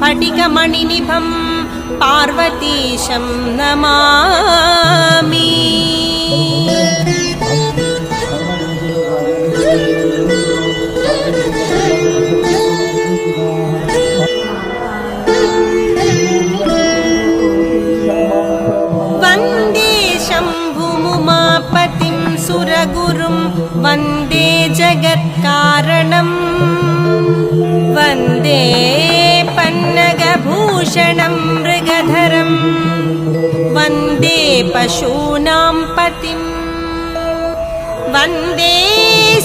स्फटिकमणिनिभं पार्वतीशं नमामि। वन्दे शम्भुमुमापतिं सुरगुरुं वन्दे जगत्कारणं वन्दे पन्नगभूषणं मृगधरं वन्दे पशूनां पतिं वन्दे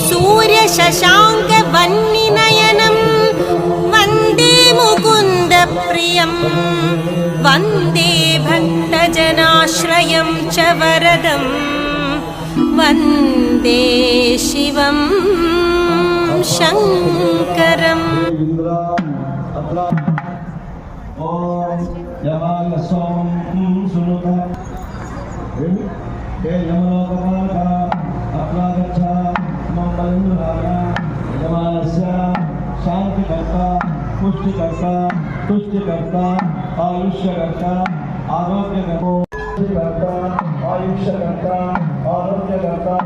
सूर्यशशाङ्कवह्निनयनं वन्दे मुकुन्दप्रियं वन्दे भक्तजनाश्रयं च वरदं वन्दे शिवं शङ्करम्। शांतिकर्ता पुष्टिकर्ता तुष्टिकर्ता आयुष्यकर्ता आरोग्यकर्ता आयुष्यकर्ता आरोग्यकर्ता